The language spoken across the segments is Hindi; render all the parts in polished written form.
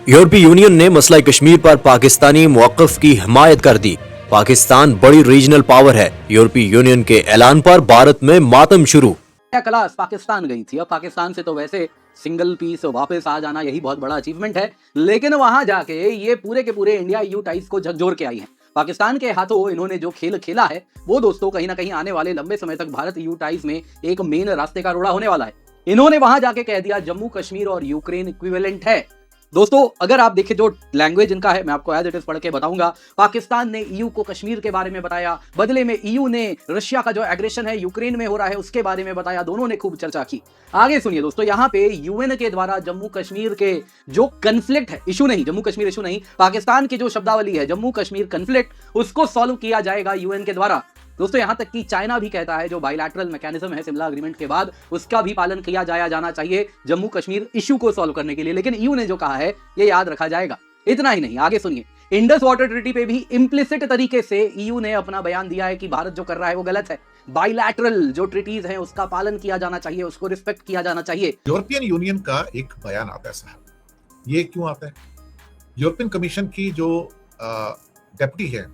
यूरोपीय यूनियन ने मसला कश्मीर पर पाकिस्तानी मौक़िफ़ की हिमायत कर दी। पाकिस्तान बड़ी रीजनल पावर है। यूरोपीय यूनियन के ऐलान पर भारत में मातम शुरू। क्लास पाकिस्तान गई थी। अब पाकिस्तान से तो वैसे सिंगल पीस वापस आ जाना यही बहुत बड़ा अचीवमेंट है, लेकिन वहां जाके ये पूरे के पूरे इंडिया ईयू टाइज को झकझोर के आई हैं। पाकिस्तान के हाथों इन्होंने जो खेल खेला है वो दोस्तों कहीं ना कहीं आने वाले लंबे समय तक भारत ईयू टाइज में एक मेन रास्ते का रोड़ा होने वाला है। इन्होंने वहां जाके कह दिया जम्मू कश्मीर और यूक्रेन इक्विवेलेंट है। दोस्तों अगर आप देखें जो लैंग्वेज इनका है, मैं आपको एज इट इज पढ़ के बताऊंगा। पाकिस्तान ने ईयू को कश्मीर के बारे में बताया, बदले में ईयू ने रशिया का जो एग्रेशन है यूक्रेन में हो रहा है उसके बारे में बताया। दोनों ने खूब चर्चा की। आगे सुनिए दोस्तों, यहाँ पे यूएन के द्वारा जम्मू कश्मीर के जो कन्फ्लिक्ट है, इशू नहीं, जम्मू कश्मीर इशू नहीं, पाकिस्तान की जो शब्दावली है जम्मू कश्मीर कन्फ्लिक्ट, उसको सॉल्व किया जाएगा यूएन के द्वारा। दोस्तों यहां तक कि चाइना भी कहता है जो बायलैटरल मैकेनिज्म है सिमला एग्रीमेंट के बाद, उसका भी पालन किया जाना चाहिए जम्मू कश्मीर इशू को सॉल्व करने के लिए। लेकिन ईयू ने जो कहा है ये याद रखा जाएगा। इतना ही नहीं, आगे सुनिए, इंडस वाटर ट्रीटी पे भी इंप्लिसिट तरीके से ईयू ने अपना बयान दिया है कि भारत जो कर रहा है वो गलत है। बायलैटरल जो ट्रीटीज हैं उसका पालन किया जाना चाहिए, उसको रिस्पेक्ट किया जाना चाहिए। यूरोपियन यूनियन का एक बयान आता है साहब। ये क्यों आता है? यूरोपियन कमीशन की जो डेप्यूटी है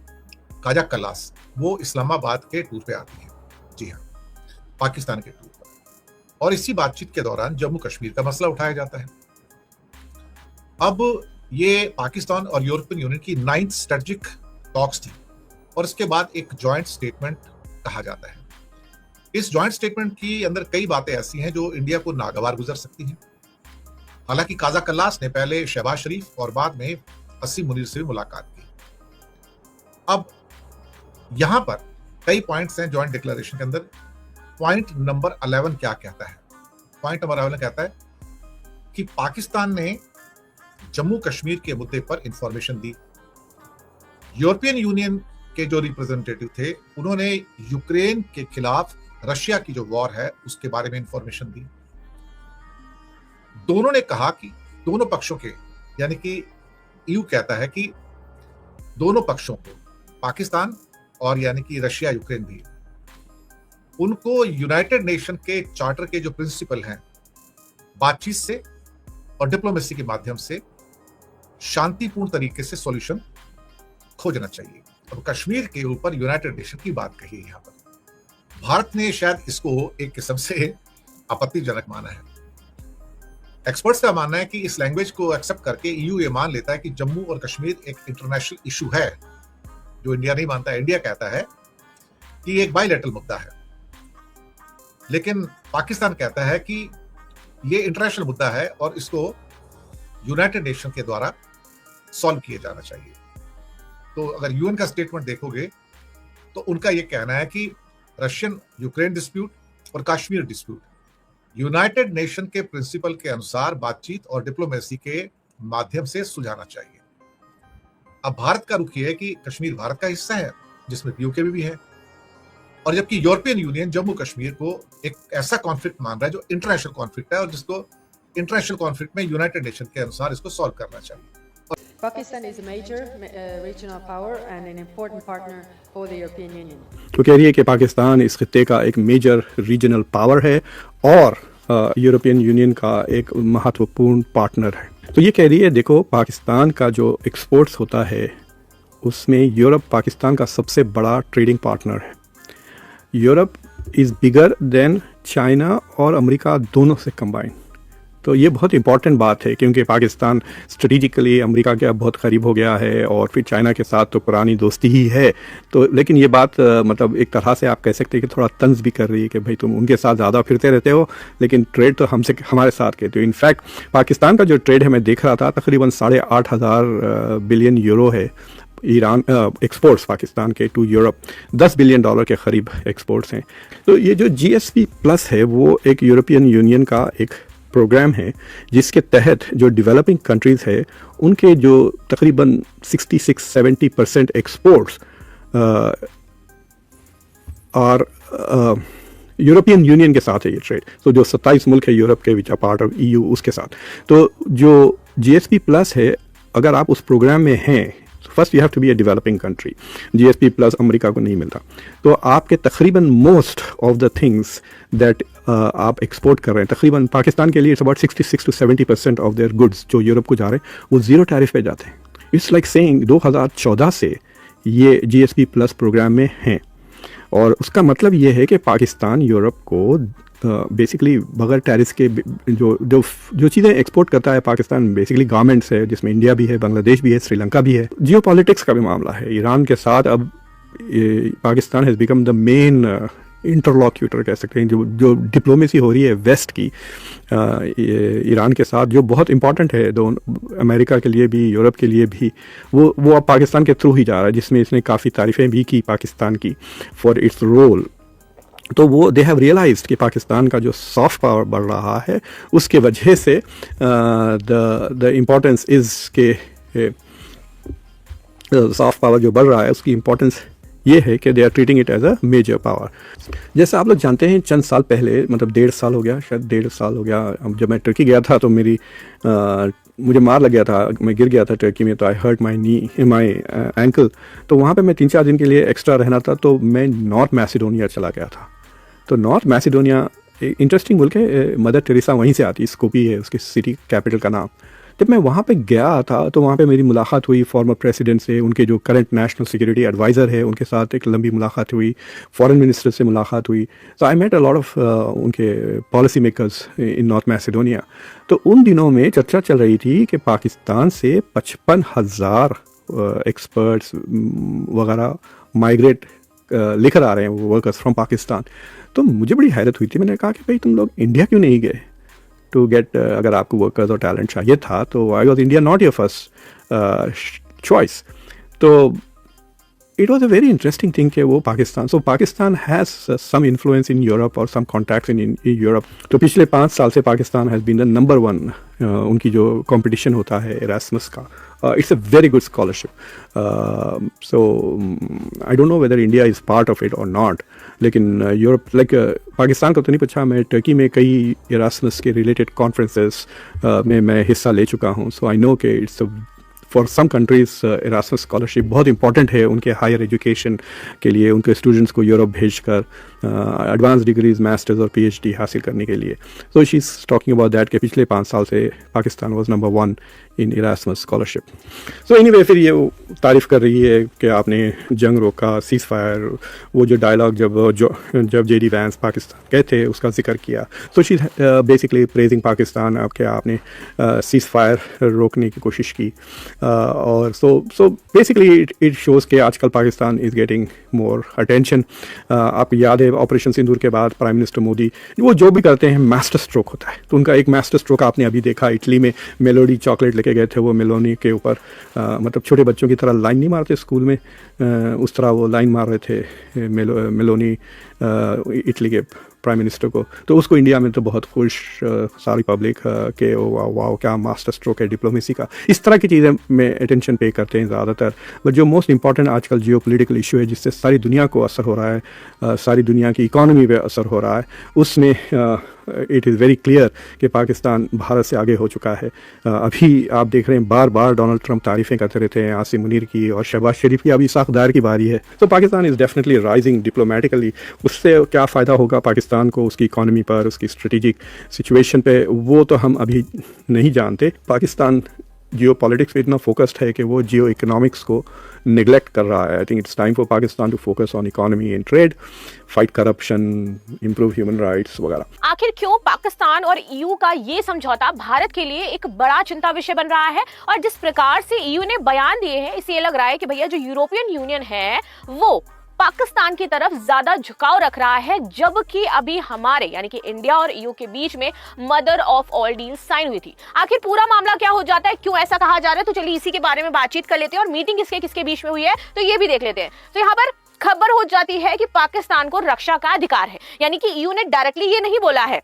काजा कल्लास, वो इस्लामाबाद के टूर पे आती है। जी हाँ, पाकिस्तान के टूर पर। और इसी बातचीत के दौरान जम्मू कश्मीर का मसला उठाया जाता है। अब ये पाकिस्तान और यूरोपियन यूनियन की 9th स्ट्रेटेजिक टॉक्स थी और इसके बाद एक जॉइंट स्टेटमेंट कहा जाता है। इस जॉइंट स्टेटमेंट की अंदर कई बातें ऐसी हैं जो इंडिया को नागवार गुजर सकती हैं। हालांकि काजा कल्लास ने पहले शहबाज शरीफ और बाद में असीम मुनीर से भी मुलाकात की। अब यहां पर कई पॉइंट्स हैं जॉइंट डिक्लेरेशन के अंदर। पॉइंट नंबर 11 क्या कहता है? पॉइंट नंबर 11 कहता है कि पाकिस्तान ने जम्मू कश्मीर के मुद्दे पर इंफॉर्मेशन दी। यूरोपियन यूनियन के जो रिप्रेजेंटेटिव थे उन्होंने यूक्रेन के खिलाफ रशिया की जो वॉर है उसके बारे में इंफॉर्मेशन दी। दोनों ने कहा कि दोनों पक्षों के, यानी कि ईयू कहता है कि दोनों पक्षों को, पाकिस्तान और यानी कि रशिया यूक्रेन भी, उनको यूनाइटेड नेशन के चार्टर के जो प्रिंसिपल हैं, बातचीत से और डिप्लोमेसी के माध्यम से शांतिपूर्ण तरीके से सॉल्यूशन खोजना चाहिए। अब कश्मीर के ऊपर यूनाइटेड नेशन की बात कही है। यहां पर भारत ने शायद इसको एक किस्म से आपत्तिजनक माना है। एक्सपर्ट्स का मानना है कि इस लैंग्वेज को एक्सेप्ट करके ईयू ये मान लेता है कि जम्मू और कश्मीर एक इंटरनेशनल इशू है, जो इंडिया नहीं मानता है। इंडिया कहता है कि एक बायलैटरल मुद्दा है, लेकिन पाकिस्तान कहता है कि ये इंटरनेशनल मुद्दा है और इसको यूनाइटेड नेशन के द्वारा सॉल्व किया जाना चाहिए। तो अगर यूएन का स्टेटमेंट देखोगे तो उनका ये कहना है कि रशियन यूक्रेन डिस्प्यूट और कश्मीर डिस्प्यूट यूनाइटेड नेशन के प्रिंसिपल के अनुसार बातचीत और डिप्लोमेसी के माध्यम से सुलझाना चाहिए। अब भारत का रुख ये है कि कश्मीर भारत का हिस्सा है जिसमें यूके भी है, और जबकि यूरोपियन यूनियन जम्मू कश्मीर को एक ऐसा कॉन्फ्लिक्ट मान रहा है जो इंटरनेशनल कॉन्फ्लिक्ट है और जिसको इंटरनेशनल कॉन्फ्लिक्ट में यूनाइटेड नेशन के अनुसार इसको सॉल्व करना चाहिए। Pakistan is a major regional power and an important partner for the European Union. तो कह रही है कि पाकिस्तान इस खित्ते का एक मेजर रीजनल पावर है और यूरोपियन यूनियन का एक महत्वपूर्ण पार्टनर है। तो ये कह रही है, देखो पाकिस्तान का जो एक्सपोर्ट्स होता है उसमें यूरोप पाकिस्तान का सबसे बड़ा ट्रेडिंग पार्टनर है। Europe is bigger than China और अमेरिका दोनों से कंबाइन। तो ये बहुत इंपॉर्टेंट बात है क्योंकि पाकिस्तान स्ट्रेटिजिकली अमेरिका के अब बहुत करीब हो गया है और फिर चाइना के साथ तो पुरानी दोस्ती ही है। तो लेकिन ये बात मतलब एक तरह से आप कह सकते हैं कि थोड़ा तंज भी कर रही है कि भाई तुम उनके साथ ज़्यादा फिरते रहते हो लेकिन ट्रेड तो हमसे हमारे साथ कहते हो। इनफैक्ट पाकिस्तान का जो ट्रेड है मैं देख रहा था तकरीबन 8,500 बिलियन यूरो है ईरान एक्सपोर्ट्स पाकिस्तान के टू यूरोप, $10 बिलियन के करीब एक्सपोर्ट्स हैं। तो ये जो GSP प्लस है वो एक यूरोपियन यूनियन का एक प्रोग्राम है जिसके तहत जो डेवलपिंग कंट्रीज़ है उनके जो तकरीबन 66-70% एक्सपोर्ट्स और यूरोपियन यूनियन के साथ है ये ट्रेड। तो जो 27 मुल्क है यूरोप के विच अ पार्ट ऑफ EU उसके साथ। तो जो GSP प्लस है, अगर आप उस प्रोग्राम में हैं first you have to be a developing country, GSP plus America को नहीं मिलता। तो आपके तकरीबन most of the things that आप एक्सपोर्ट कर रहे हैं, तकरीबन पाकिस्तान के लिए it's about 66 to 70% of their goods जो यूरोप को जा रहे हैं वो ज़ीरो टैरिफ पे जाते हैं। इट्स लाइक सेइंग 2014 से ये GSP प्लस प्रोग्राम में हैं, और उसका मतलब ये है कि पाकिस्तान यूरोप को बेसिकली बगैर टैरिफ के जो जो जो चीज़ें एक्सपोर्ट करता है पाकिस्तान बेसिकली गारमेंट्स है, जिसमें इंडिया भी है, बांग्लादेश भी है, श्रीलंका भी है। जियो पॉलिटिक्स का भी मामला है, ईरान के साथ अब Pakistan has become the main interlocutor कह सकते हैं। जो डिप्लोमेसी हो रही है वेस्ट की ईरान के साथ, जो बहुत इंपॉर्टेंट है दोनों, अमेरिका के लिए भी यूरोप के लिए भी, वो अब पाकिस्तान के थ्रू ही जा रहा है, जिसमें इसने काफ़ी तारीफ़ें भी की पाकिस्तान की फॉर इट्स रोल। तो वो दे हैव रियलाइज्ड कि पाकिस्तान का जो सॉफ्ट पावर बढ़ रहा है उसके वजह से द इम्पोर्टेंस इज़ के सॉफ्ट पावर जो बढ़ रहा है उसकी इम्पोर्टेंस ये है कि they are treating it as a major power. जैसे आप लोग जानते हैं चंद साल पहले, मतलब 1.5 साल हो गया, शायद 1.5 साल हो गया, अब जब मैं टर्की गया था तो मुझे मार लग गया था, मैं गिर गया था टर्की में, तो आई हर्ट माई एंकल। तो वहाँ पे मैं 3-4 दिन के लिए एक्स्ट्रा रहना था, तो मैं नॉर्थ मैसिडोनिया चला गया था। तो नॉर्थ मैसिडोनिया इंटरेस्टिंग मुल्क है, मदर टेरेसा वहीं से आती, स्कोपी है उसकी सिटी कैपिटल का नाम। जब मैं वहाँ पे गया था तो वहाँ पे मेरी मुलाकात हुई फॉर्मर प्रेसिडेंट से, उनके जो करंट नेशनल सिक्योरिटी एडवाइज़र है उनके साथ एक लंबी मुलाकात हुई, फॉरेन मिनिस्टर से मुलाकात हुई। तो I met a lot of उनके policy makers in North Macedonia. तो उन दिनों में चर्चा चल रही थी कि पाकिस्तान से 55,000 एक्सपर्ट्स वगैरह माइग्रेट लेकर आ रहे हैं, वो वर्कर्स फ्रॉम पाकिस्तान। तो मुझे बड़ी हैरत हुई थी, मैंने कहा कि भाई तुम लोग इंडिया क्यों नहीं गए टू गेट, अगर आपको वर्कर्स और टैलेंट चाहिए था तो I was India not your first choice. तो it was a very interesting thing कि वो Pakistan has some influence in Europe और सम कॉन्टैक्ट्स इन यूरोप। तो पिछले 5 साल से Pakistan has been the number 1, उनकी जो कंपटीशन होता है एरास्मस का, it's a very good scholarship. So I don't know whether India is part of it or not. लेकिन यूरोप पाकिस्तान का तो नहीं पूछा, मैं टर्की में कई एरास्मस के रिलेटेड कॉन्फ्रेंसेस में मैं हिस्सा ले चुका हूँ। सो आई नो कि it's for some countries Erasmus scholarship बहुत इंपॉर्टेंट है उनके हायर एजुकेशन के लिए, उनके स्टूडेंट्स को यूरोप भेजकर एडवांस डिग्रीज, मास्टर्स और PhD हासिल करने के लिए। So she is talking about that कि पिछले 5 साल से Pakistan was number 1 in Erasmus scholarship. So anyway, फिर ये तारीफ़ कर रही है कि आपने जंग रोका, सीज़ फायर, वो जो डायलॉग जब JD वैंस पाकिस्तान गए थे उसका जिक्र किया। So she basically praising Pakistan, आपके आपने सीज़ फायर रोकने की कोशिश की। और सो बेसिकली इट शोज़ के आजकल Pakistan is getting more attention. आपको याद है ऑपरेशन सिंदूर के बाद प्राइम मिनिस्टर मोदी वो जो भी करते हैं मास्टर स्ट्रोक होता है, तो उनका एक मास्टर स्ट्रोक आपने अभी देखा, इटली में मेलोडी चॉकलेट लेके गए थे, वो मेलोनी के ऊपर मतलब छोटे बच्चों की तरह लाइन नहीं मारते स्कूल में, उस तरह वो लाइन मार रहे थे मेलोनी इटली के प्राइम मिनिस्टर को। तो उसको इंडिया में तो बहुत खुश सारी पब्लिक के वाह क्या मास्टर स्ट्रोक है डिप्लोमेसी का। इस तरह की चीज़ें में अटेंशन पे करते हैं ज़्यादातर। बट जो मोस्ट इंपॉर्टेंट आजकल जियो पोलिटिकल इशू है जिससे सारी दुनिया को असर हो रहा है, सारी दुनिया की इकॉनमी पे असर हो रहा है, उसमें इट इज़ वेरी क्लियर कि पाकिस्तान भारत से आगे हो चुका है। अभी आप देख रहे हैं बार बार डोनाल्ड ट्रंप तारीफ़ें करते रहते हैं, आसिम मुनीर की और शहबाज शरीफ की, अभी साख्दार की बारी है। तो Pakistan is definitely rising diplomatically. उससे क्या फ़ायदा होगा पाकिस्तान को, उसकी इकॉनमी पर, उसकी स्ट्रेटिजिक सिचुएशन पे, वो तो हम अभी नहीं जानते। पाकिस्तान जियो पॉलिटिक्स पे इतना फोकस्ड है कि वो जियो इकोनॉमिक्स को निगलेक्ट कर रहा है। I think it's time for Pakistan to focus on economy and trade, fight corruption, improve human rights वगैरह। आखिर क्यों पाकिस्तान और EU का ये समझौता भारत के लिए एक बड़ा चिंता विषय बन रहा है, और जिस प्रकार से EU ने बयान दिए हैं इससे ये लग रहा है कि भैया जो यूरोपियन यूनियन है वो पाकिस्तान की तरफ ज्यादा झुकाव रख रहा है, जबकि अभी हमारे यानी कि इंडिया और EU के बीच में mother of all deal sign हुई थी। आखिर पूरा मामला क्या हो जाता है, क्यों ऐसा कहा जा रहा है, तो चलिए इसी के बारे में बातचीत कर लेते हैं। और मीटिंग किसके बीच में हुई है तो ये भी देख लेते हैं। तो यहाँ पर खबर हो जाती है कि पाकिस्तान को रक्षा का अधिकार है, यानी कि EU ने डायरेक्टली ये नहीं बोला है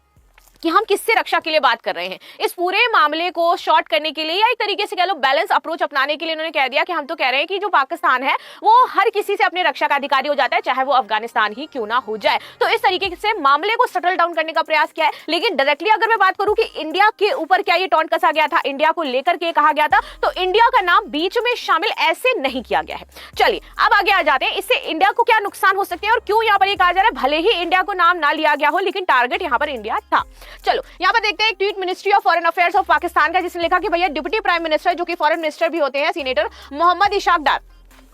कि हम किससे रक्षा के लिए बात कर रहे हैं। इस पूरे मामले को शॉर्ट करने के लिए या एक तरीके से कह लो बैलेंस अप्रोच अपनाने के लिए उन्होंने कह दिया कि हम तो कह रहे हैं कि जो पाकिस्तान है वो हर किसी से अपने रक्षा का अधिकारी हो जाता है, चाहे वो अफगानिस्तान ही क्यों ना हो जाए। तो इस तरीके से मामले को सेटल डाउन करने का प्रयास किया है। लेकिन डायरेक्टली अगर मैं बात करूं कि इंडिया के ऊपर क्या ये टॉन्ट कसा गया था, इंडिया को लेकर के कहा गया था, तो इंडिया का नाम बीच में शामिल ऐसे नहीं किया गया है। चलिए अब आगे आ जाते हैं, इससे इंडिया को क्या नुकसान हो सकते हैं और क्यों यहाँ पर ये कहा जा रहा है भले ही इंडिया को नाम ना लिया गया हो लेकिन टारगेट यहाँ पर इंडिया था। चलो यहाँ पर देखते हैं एक tweet ministry of foreign affairs of Pakistan का, जिसने लिखा कि भैया डिप्टी प्राइम मिनिस्टर जो कि फॉरेन मिनिस्टर भी होते हैं सीनेटर मोहम्मद इशाक डार,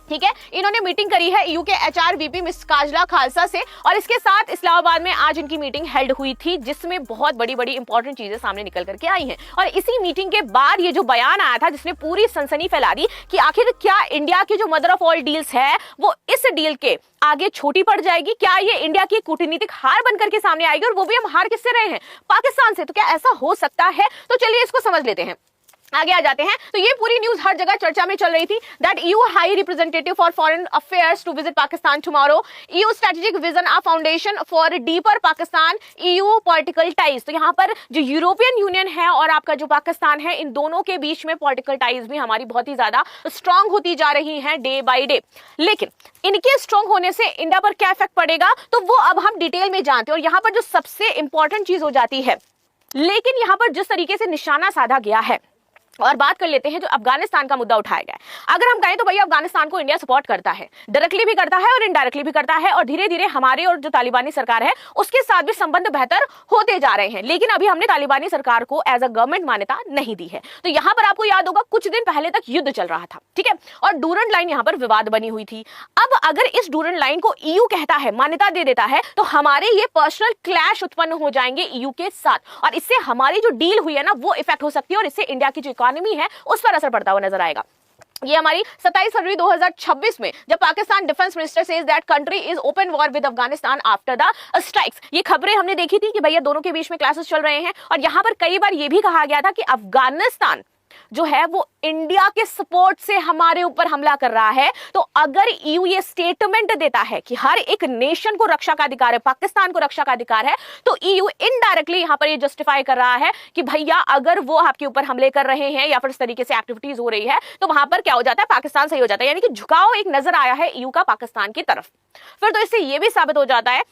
ठीक है, इन्होंने मीटिंग करी है ईयू के एचआरबीपी मिस काजला खालसा से और इसके साथ इस्लामाबाद में आज इनकी मीटिंग हेल्ड हुई थी जिसमें बहुत बड़ी बड़ी इंपॉर्टेंट चीजें सामने निकल करके आई हैं। और इसी मीटिंग के बाद ये जो बयान आया था जिसने पूरी सनसनी फैला दी कि आखिर क्या इंडिया की जो मदर ऑफ ऑल डील्स है वो इस डील के आगे छोटी पड़ जाएगी, क्या ये इंडिया की कूटनीतिक हार बनकर के सामने आएगी और वो भी हम हार किससे रहे हैं, पाकिस्तान से। तो क्या ऐसा हो सकता है? तो चलिए इसको समझ लेते हैं, आगे आ जाते हैं। तो ये पूरी न्यूज हर जगह चर्चा में चल रही थी that EU high representative for foreign affairs to visit Pakistan tomorrow, EU strategic vision a foundation for deeper Pakistan EU political ties. तो यहाँ पर जो यूरोपियन यूनियन है और आपका जो पाकिस्तान है, इन दोनों के बीच में पॉलिटिकल टाइज भी हमारी बहुत ही ज्यादा स्ट्रांग होती जा रही है डे बाय डे। लेकिन इनके स्ट्रांग होने से इंडिया पर क्या इफेक्ट पड़ेगा तो वो अब हम डिटेल में जानते हैं। और यहाँ पर जो सबसे इंपॉर्टेंट चीज हो जाती है, लेकिन यहाँ पर जिस तरीके से निशाना साधा गया है, और बात कर लेते हैं जो अफगानिस्तान का मुद्दा उठाया गया है। अगर हम कहें तो भैया अफगानिस्तान को इंडिया सपोर्ट करता है, डायरेक्टली भी करता है और इनडायरेक्टली भी करता है, और धीरे धीरे हमारे और जो तालिबानी सरकार है उसके साथ भी संबंध बेहतर होते जा रहे हैं। लेकिन अभी हमने तालिबानी सरकार को एज अ गवर्नमेंट मान्यता नहीं दी है। तो यहाँ पर आपको याद होगा कुछ दिन पहले तक युद्ध चल रहा था, ठीक है, और डूरंड लाइन यहाँ पर विवाद बनी हुई थी। अब अगर इस डूरंड लाइन को ईयू कहता है, मान्यता दे देता है, तो हमारे ये पर्सनल क्लैश उत्पन्न हो जाएंगे ईयू के साथ, और इससे हमारी जो डील हुई है ना वो इफेक्ट हो सकती है और इससे इंडिया की जो इकोनॉमी है उस पर असर पड़ता हुआ नजर आएगा। ये हमारी 27 फरवरी 2026 में जब Pakistan defence minister says that country is open war with Afghanistan after the strikes, ये खबरें हमने देखी थी कि भैया दोनों के बीच में क्लासेस चल रहे हैं। और यहां पर कई बार ये भी कहा गया था कि अफगानिस्तान जो है वो इंडिया के सपोर्ट से हमारे ऊपर हमला कर रहा है। तो अगर ईयू ये स्टेटमेंट देता है कि हर एक नेशन को रक्षा का अधिकार है, पाकिस्तान को रक्षा का अधिकार है, तो ईयू इनडायरेक्टली यहां पर ये जस्टिफाई कर रहा है कि भैया अगर वो आपके ऊपर हमले कर रहे हैं या फिर इस तरीके से एक्टिविटीज हो रही है तो वहां पर क्या हो जाता है, पाकिस्तान सही हो जाता है। यानी कि झुकाव एक नजर आया है ईयू का पाकिस्तान की तरफ। फिर तो इससे ये भी साबित हो जाता है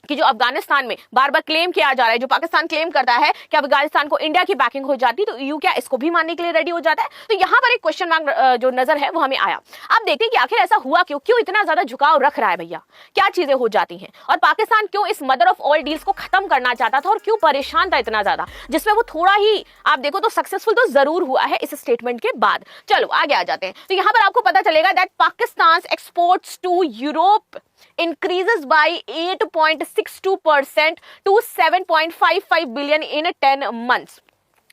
कि जो अफगानिस्तान में बार बार क्लेम किया जा रहा है, जो पाकिस्तान क्लेम करता है कि अफगानिस्तान को इंडिया की बैकिंग हो जाती, तो ईयू क्या इसको भी मानने के लिए रेडी हो जाता है। तो यहां पर एक क्वेश्चन मार्क जो नजर है वो हमें आया। अब देखते हैं कि आखिर ऐसा हुआ क्यों इतना ज्यादा झुकाव रख रहा है भैया, क्या चीजें हो जाती हैं, और पाकिस्तान क्यों इस मदर ऑफ ऑल डील्स को खत्म करना चाहता था और क्यों परेशान था इतना ज्यादा, जिसमें वो थोड़ा ही आप देखो तो सक्सेसफुल तो जरूर हुआ है इस स्टेटमेंट के बाद। चलो आगे आ जाते हैं। तो यहां पर आपको पता चलेगा that Pakistan exports to Europe increases by 8.62% to 7.55 billion in 10 months।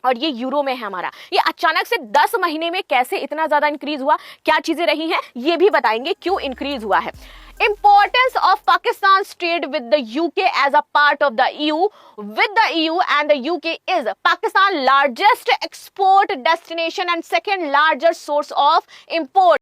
और ये यूरो में है हमारा। ये अचानक से 10 महीने में कैसे इतना ज्यादा इंक्रीज हुआ, क्या चीजें रही हैं, ये भी बताएंगे क्यों इंक्रीज हुआ है। Importance of Pakistan's trade with the UK as a part of the EU. With the EU and the UK is Pakistan largest export destination and second largest source of import.